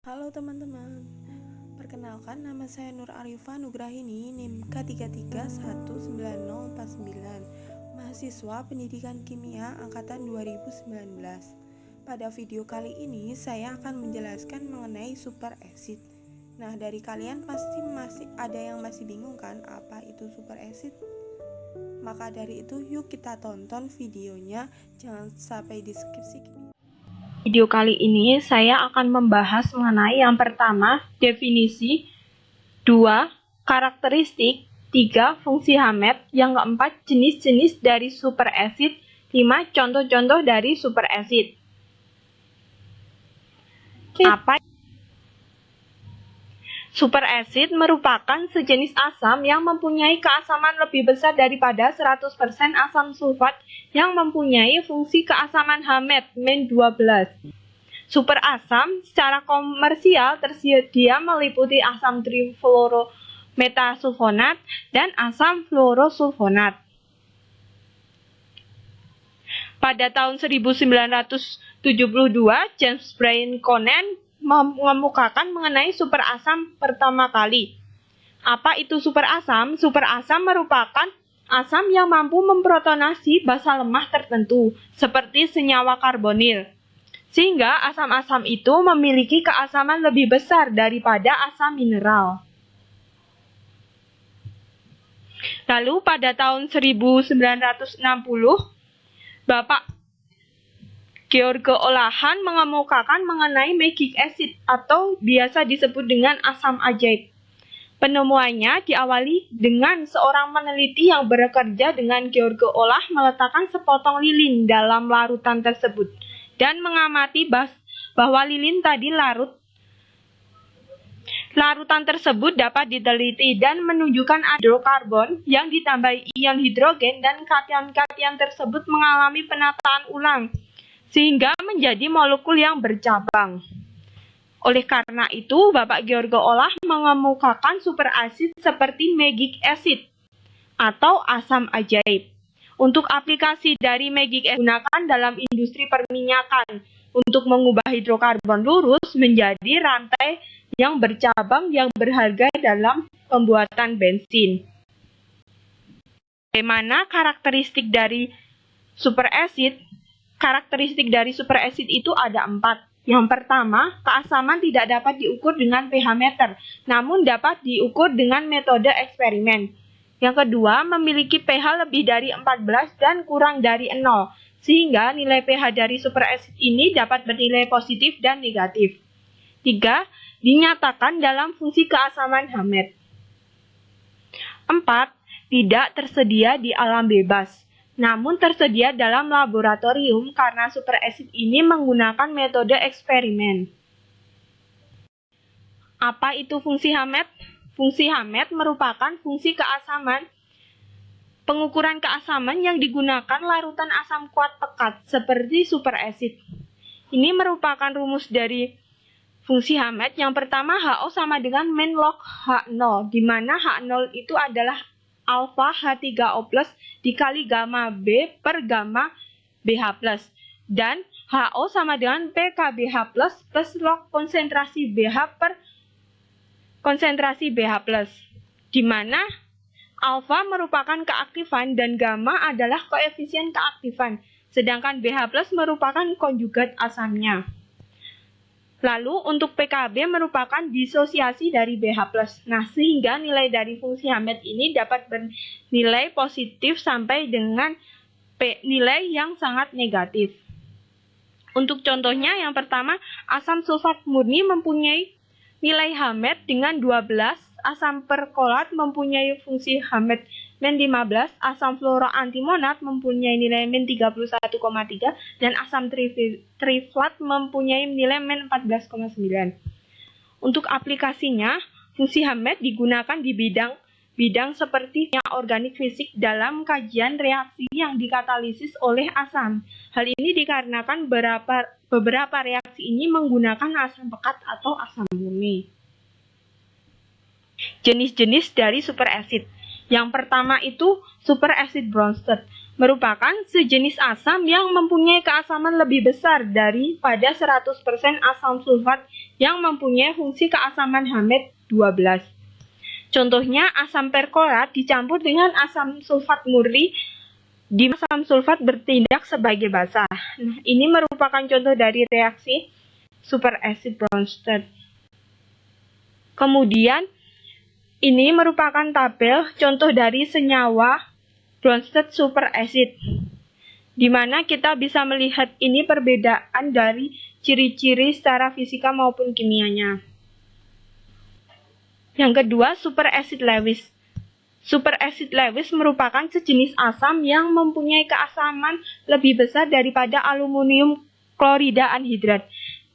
Halo teman-teman, perkenalkan nama saya Nur Arifa Nugrahini, NIM K331949, mahasiswa Pendidikan Kimia Angkatan 2019. Pada video kali ini saya akan menjelaskan mengenai super acid. Nah, dari kalian pasti masih ada yang masih bingung kan apa itu super acid? Maka dari itu yuk kita tonton videonya, jangan sampai di skip sih. Video kali ini saya akan membahas mengenai yang pertama, definisi, 2, karakteristik, 3, fungsi Hammett, yang keempat, jenis-jenis dari super acid, 5, contoh-contoh dari super acid. Apa? Super acid merupakan sejenis asam yang mempunyai keasaman lebih besar daripada 100% asam sulfat yang mempunyai fungsi keasaman Hammett -12. Super asam secara komersial tersedia meliputi asam trifluorometasulfonat dan asam fluorosulfonat. Pada tahun 1972, James Brian Conant mengemukakan mengenai super asam pertama kali. Apa itu super asam? Super asam merupakan asam yang mampu memprotonasi basa lemah tertentu, seperti senyawa karbonil. Sehingga asam-asam itu memiliki keasaman lebih besar daripada asam mineral. Lalu pada tahun 1960, Bapak George Olahan mengemukakan mengenai magic acid atau biasa disebut dengan asam ajaib. Penemuannya diawali dengan seorang peneliti yang bekerja dengan George Olah meletakkan sepotong lilin dalam larutan tersebut dan mengamati bahwa lilin tadi larutan tersebut dapat diteliti dan menunjukkan hidrokarbon yang ditambahi ion hidrogen dan kation-kation tersebut mengalami penataan ulang sehingga menjadi molekul yang bercabang. Oleh karena itu, Bapak George Olah mengemukakan super acid seperti magic acid atau asam ajaib. Untuk aplikasi dari magic acid digunakan dalam industri perminyakan untuk mengubah hidrokarbon lurus menjadi rantai yang bercabang yang berharga dalam pembuatan bensin. Bagaimana karakteristik dari super acid? Karakteristik dari super acid itu ada 4. Yang pertama, keasaman tidak dapat diukur dengan pH meter, namun dapat diukur dengan metode eksperimen. Yang kedua, memiliki pH lebih dari 14 dan kurang dari 0, sehingga nilai pH dari super acid ini dapat bernilai positif dan negatif. 3. Dinyatakan dalam fungsi keasaman Hammett. 4. Tidak tersedia di alam bebas, namun tersedia dalam laboratorium karena super acid ini menggunakan metode eksperimen. Apa itu fungsi Hammett? Fungsi Hammett merupakan fungsi keasaman. Pengukuran keasaman yang digunakan larutan asam kuat pekat seperti super acid. Ini merupakan rumus dari fungsi Hammett. Yang pertama, HO sama dengan min log H0, di mana H0 itu adalah alfa H3O plus dikali gamma B per gamma BH plus. Dan HO sama dengan PKBH plus log konsentrasi BH per konsentrasi BH plus. Di mana alfa merupakan keaktifan dan gamma adalah koefisien keaktifan. Sedangkan BH plus merupakan konjugat asamnya. Lalu untuk PKB merupakan disosiasi dari BH+. Nah, sehingga nilai dari fungsi Hammett ini dapat bernilai positif sampai dengan nilai yang sangat negatif. Untuk contohnya yang pertama, asam sulfat murni mempunyai nilai Hammett dengan 12, asam perkolat mempunyai fungsi Hammett -15, asam fluoroantimonat mempunyai nilai -31,3 dan asam triflat mempunyai nilai -14,9. Untuk aplikasinya, fungsi Hammett digunakan di bidang seperti organik fisik dalam kajian reaksi yang dikatalisis oleh asam. Hal ini dikarenakan beberapa reaksi ini menggunakan asam pekat atau asam murni. Jenis-jenis dari super acid. Yang pertama itu super acid Bronsted merupakan sejenis asam yang mempunyai keasaman lebih besar daripada 100% asam sulfat yang mempunyai fungsi keasaman Hammett 12. Contohnya asam perkorat dicampur dengan asam sulfat murni, di mana asam sulfat bertindak sebagai basa. Nah, ini merupakan contoh dari reaksi superacid Bronsted. Kemudian ini merupakan tabel contoh dari senyawa Bronsted superacid, di mana kita bisa melihat ini perbedaan dari ciri-ciri secara fisika maupun kimianya. Yang kedua, superacid Lewis. Superacid Lewis merupakan sejenis asam yang mempunyai keasaman lebih besar daripada aluminium klorida anhidrat.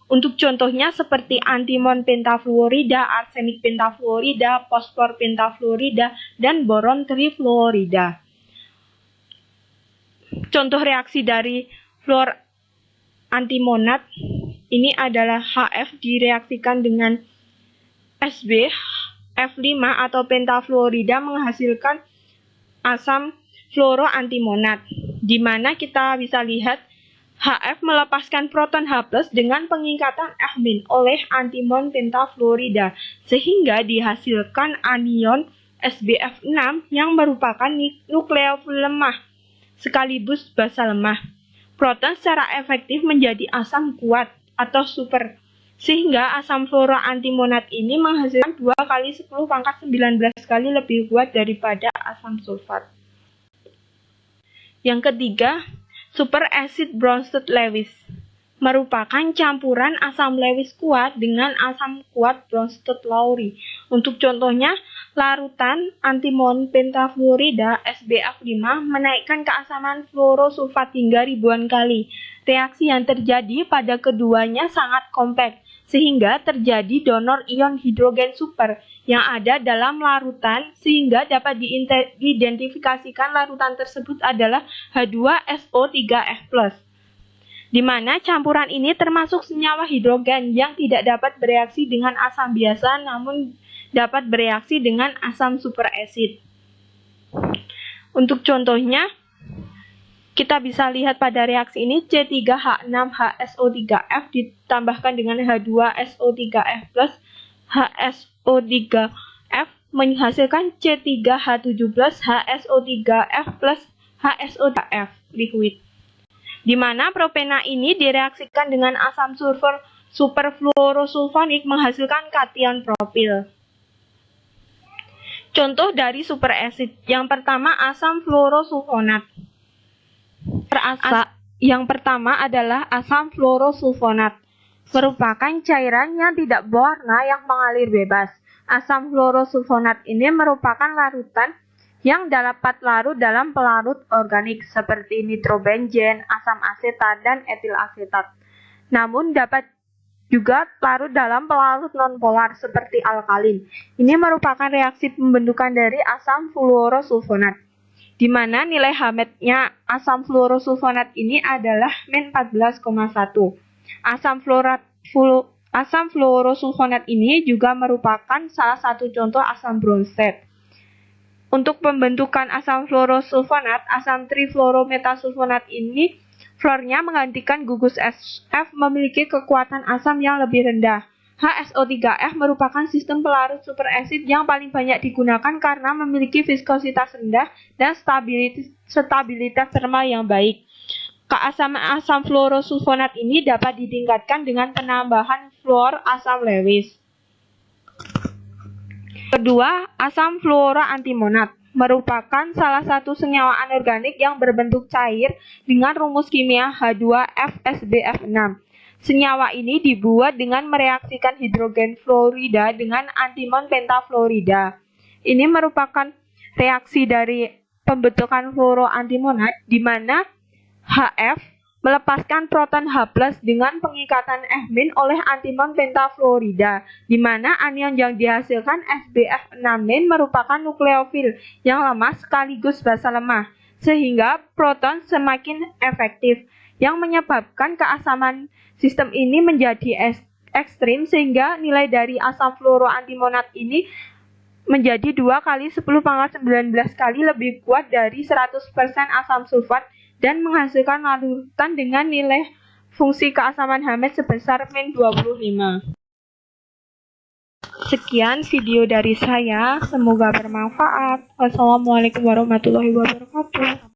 Untuk contohnya seperti antimon pentafluorida, arsenik pentafluorida, fosfor pentafluorida, dan boron trifluorida. Contoh reaksi dari fluor antimonat ini adalah HF direaksikan dengan SB, F5 atau pentafluorida menghasilkan asam fluoroantimonat, di mana kita bisa lihat HF melepaskan proton H+ dengan pengikatan F- oleh antimon pentafluorida, sehingga dihasilkan anion SbF6 yang merupakan nukleofil lemah sekaligus basa lemah. Proton secara efektif menjadi asam kuat atau super, sehingga asam fluoroantimonat ini menghasilkan 2 kali 10 pangkat 19 kali lebih kuat daripada asam sulfat. Yang ketiga, superacid Bronsted-Lewis merupakan campuran asam Lewis kuat dengan asam kuat Bronsted-Lowry. Untuk contohnya, larutan antimon pentafluorida SbF5 menaikkan keasaman fluorosulfat hingga ribuan kali. Reaksi yang terjadi pada keduanya sangat kompleks, sehingga terjadi donor ion hidrogen super yang ada dalam larutan, sehingga dapat diidentifikasikan larutan tersebut adalah H2SO3F+, di mana campuran ini termasuk senyawa hidrogen yang tidak dapat bereaksi dengan asam biasa, namun dapat bereaksi dengan asam superacid. Untuk contohnya, kita bisa lihat pada reaksi ini C3H6HSO3F ditambahkan dengan H2SO3F plus HSO3F menghasilkan C3H17HSO3F plus HSO3F liquid, di mana propena ini direaksikan dengan asam sulfur superfluorosulfonik menghasilkan kation propil. Contoh dari superacid, yang pertama asam fluorosulfonat. Yang pertama adalah asam fluorosulfonat, merupakan cairan yang tidak berwarna yang mengalir bebas. Asam fluorosulfonat ini merupakan larutan yang dapat larut dalam pelarut organik seperti nitrobenzen, asam asetat, dan etil asetat. Namun dapat juga larut dalam pelarut nonpolar seperti alkalin. Ini merupakan reaksi pembentukan dari asam fluorosulfonat, di mana nilai Hammett-nya asam fluorosulfonat ini adalah -14,1. Asam fluorosulfonat ini juga merupakan salah satu contoh asam Bronsted. Untuk pembentukan asam fluorosulfonat, asam trifluorometasulfonat ini fluornya menggantikan gugus SF memiliki kekuatan asam yang lebih rendah. HSO3F merupakan sistem pelarut superacid yang paling banyak digunakan karena memiliki viskositas rendah dan stabilitas termal yang baik. Keasaman asam fluorosulfonat ini dapat ditingkatkan dengan penambahan fluor asam Lewis. Kedua, asam fluoroantimonat merupakan salah satu senyawa anorganik yang berbentuk cair dengan rumus kimia H2FSbF6. Senyawa ini dibuat dengan mereaksikan hidrogen fluorida dengan antimon pentafluorida. Ini merupakan reaksi dari pembentukan fluoroantimonat, di mana HF melepaskan proton H+ dengan pengikatan F- oleh antimon pentafluorida, di mana anion yang dihasilkan SbF6- merupakan nukleofil yang lemah sekaligus basa lemah, sehingga proton semakin efektif, yang menyebabkan keasaman sistem ini menjadi ekstrim, sehingga nilai dari asam fluoroantimonat ini menjadi 2 kali 10 pangkat 19 kali lebih kuat dari 100% asam sulfat dan menghasilkan larutan dengan nilai fungsi keasaman Hammett sebesar min 25. Sekian video dari saya, semoga bermanfaat. Wassalamualaikum warahmatullahi wabarakatuh.